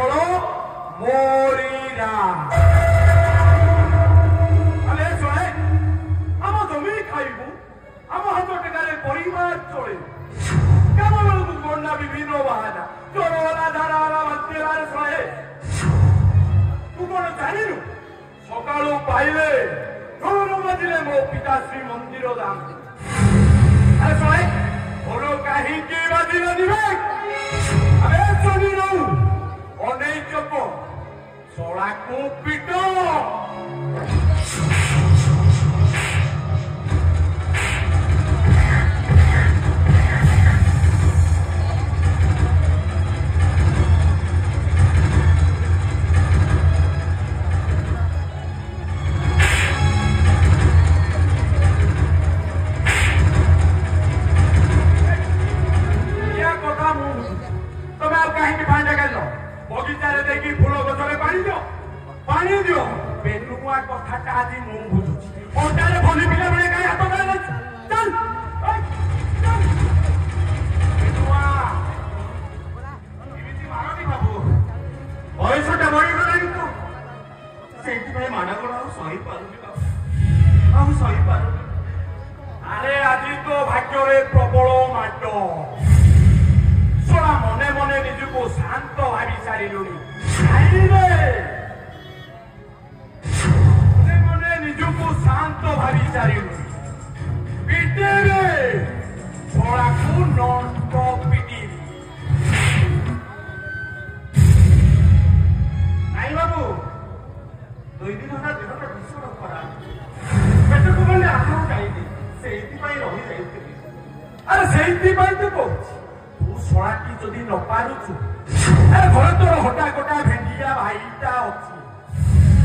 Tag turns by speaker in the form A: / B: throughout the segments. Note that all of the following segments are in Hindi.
A: केवल मोरीरा अरे शुणे आम जमी खाइबू आम हाथ टेकार परिवार चले केम बेलू गणना विभिन्न बाहाना चोर वाला धारा वाला बांतेदार शुणे तू कौन जानु सकाळू पाइले ढोल बाजिले मो पिताश्री मंदिर दाम अरे शुणे ढोल कहीं बाजिले दिवे अरे चली रहू अनेक सोला को पिटो बगीचार देखी फूल गछरे पानी दियो बेनुआ कथाटा आज मु बुझुची ओटारे भली पिला बळे काई हाथ धरे चल चल बेनुआ इमिति मारनी बाबू बयसटा बड़ी गलानी तो सेति भाई माना कोन सही पारुनी बाबू आउ सही पारुनी अरे आज तो भाग्य रे प्रबल माट सोला मने मने निजुको शांत भावी सारिलुनी मने मने निजुको शांत भावी सारिलुनी पिटे रे सोला को नॉन स्टॉप पिटी नहीं बाबू 2 दिन होला देहटा भीषण खराब पेट को बंदे आलो जाईदी सेति पई रही जाईती अरे सेति पई तो कहू सोलाटी जदि न पारुछु अरे घर तोर हटा कटा भेंडिया भाईटा अछि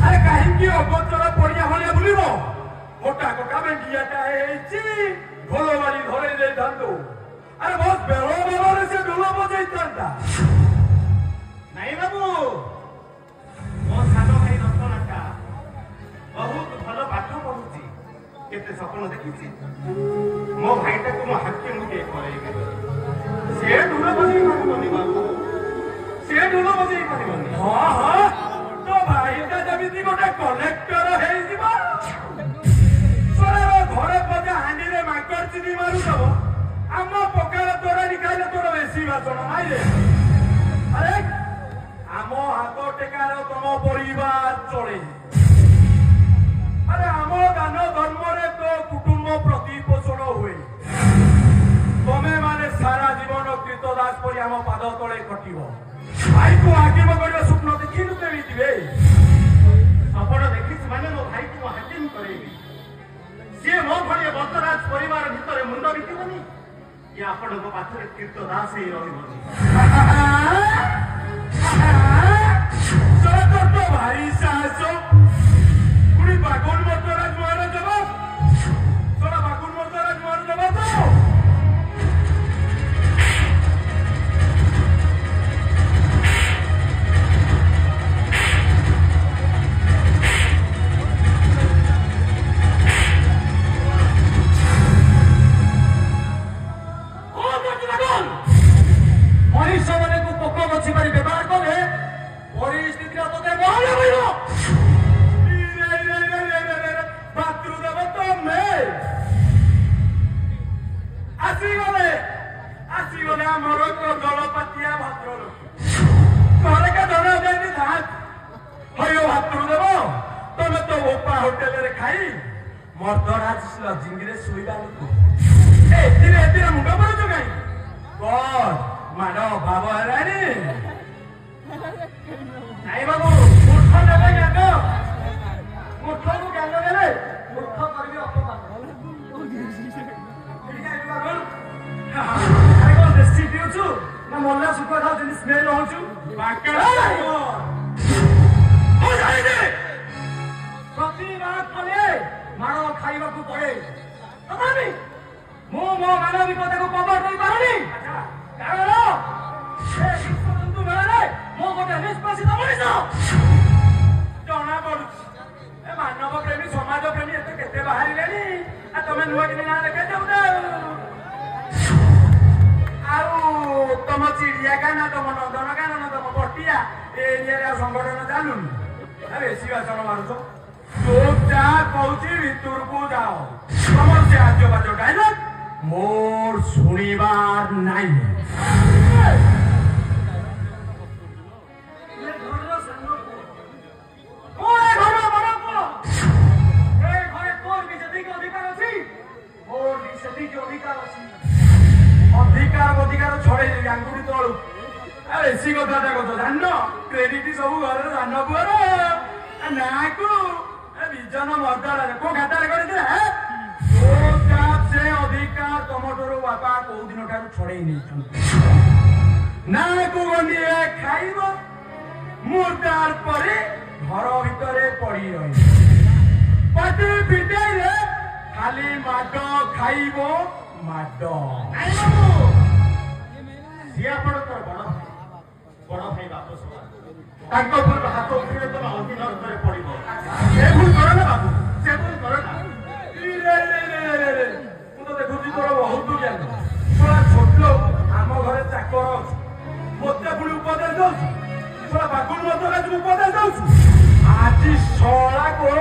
A: अरे कहीं अगोचर पड़िया भलिया बुलिबो हटा कटा भेंडियाटा हेछि ढोलवाली धरे दे धंदो अरे बहुत बेरो बेरो रे से ढोल बजाई तंता नहीं बाबू मो सानो भाई रतनाटा बहुत भलो पाठ पढुची केते सपन देखिछि मो भाईटा को मो हाके मुके करैबे से ढोल बजाई पारिबनी बाबू से ढोल बजाई पारिबनी हां हां तो भाईटा जमिति गोटे कलेक्टर हेइ जिबा सोरा घरे पजा हांडी रे माकर चिनी मारु दबो आम पकाळ तोरा निकाले तोर बेसी भाषण नाइले अरे आम हाथ टेकार तम परिवार चले अरे आम दान धर्म रे तो कुटुंब प्रतिपोषण हुए तमे माने सारा जीवन कृतदास परि आम पाद तले कटिबो भाई को हाकिम करबे स्वप्न देखि लुकेबी दिबे सपन देखिस माने मो भाई को हाकिम करेबी से मो भलिए बतराज परिवार भितरे मुंड बितिबनी ये आपण को पाथरे कृतदास ही रहिबनी सर तो भाई साहस पुरी बागुन बतराज मारे जवाब सर बागुन बतराज मारे जवाब तो व्यवहार कले परिस्थिति भातृदेव तमे आसीगले आमर जलपातिया भद्र घरे के धन देनी धात हयो भातृदेव तमे तो ओपा होटेल रे खाई मर्दराज लजिंग रे सुइबा लोक एतिरे मुंड पर जगाई कौन मानो बाबा रानी नहीं बाबू मूर्ख देवे ज्ञान मूर्ख को ज्ञान देले मूर्ख करबे अपमान अरे कौन देसी पिउछु ना मोल्ला सुखा खाउ जनी स्मेल होछु बाका हो जाई दे प्रति रात कले मानो खाइबा को पड़े तथापि मो मानविकता को कवर नहीं पारुनी अच्छा कारण ए विश्वजंतु मेले मो गोटे निष्पासित मनीष जना पड़ुछि ए मानव प्रेमी समाज प्रेमी एते केते बाहरिलेनी आ तमे नुआ कि ना देखे जाउ आउ ତମ ଚିଡ଼ିଆଖାନା ତମ ନନ୍ଦନକାନନ ତମ ପଟିଆ ଏ ଏରିଆରେ ସଂଗଠନ ଚାଲୁନି ବେଶୀ ବାସନ ମାରୁଛ ଚୁପଚାପ କହୁଛି ଭିତରକୁ ଯାଅ ତମର ସେ ଆଜ ବାଜ ଡାଇଲଗ ମୋର ଶୁଣିବାର ନାହିଁ ଅଧିକାର ଛଡେଇଦେବି ଆଙ୍ଗୁଠି ତଳୁ ବେଶୀ କଥାଟା କଥା ଜାଣିନ କ୍ରେଡିଟ ସବୁ ଘରର ଧାନ ପୁଅର ନାକୁ ବିଜନ ମର୍ଦ୍ଦରାରେ କୋଉ ଖାତାରେ କରିଥିଲା ସେ ଅଧିକାର ତମଠାରୁ ବାପା କୋଉ ଦିନ ଠାରୁ ଛଡେଇ ନେଇଛନ୍ତି ନାକୁ ଗଣ୍ଡିଏ ଖାଇବ ମୁର୍ଦାର ପରେ ଘର ଭିତରେ ପଡି ରହିବ ପାଟି ପିଟେଇଲେ ଖାଲି ମାଡ ଖାଇବ ମାଡ ସିଏ ଆପଣଙ୍କର ବଡ ଭାଇ ବାପ ସଭା ତାଙ୍କ ଉପରକୁ ହାତ ଉଠିଲେ ତମେ ଅଧୀନରେ ପଡିବ ସେ ଭୁଲ କର ନା ବାବୁ ସେ ଭୁଲ କର ନା ମୁଁ ତ ଦେଖୁଛି ତୋର ବହୁତ ଜ୍ଞାନ ତୋରା ଛୋଟ ଆମ ଘରେ ଚାକର ଅଛି ମତେ ପୁଣି ଉପଦେଶ ଦଉଛୁ ତୋରା ବାବୁଲ ମତେ ଉପଦେଶ ଦଉଛୁ ଆଜି ଶଳା କୋ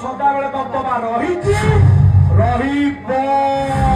A: ସଦାବେଳେ ଦବଦବା ରହିଛି ରହିବ।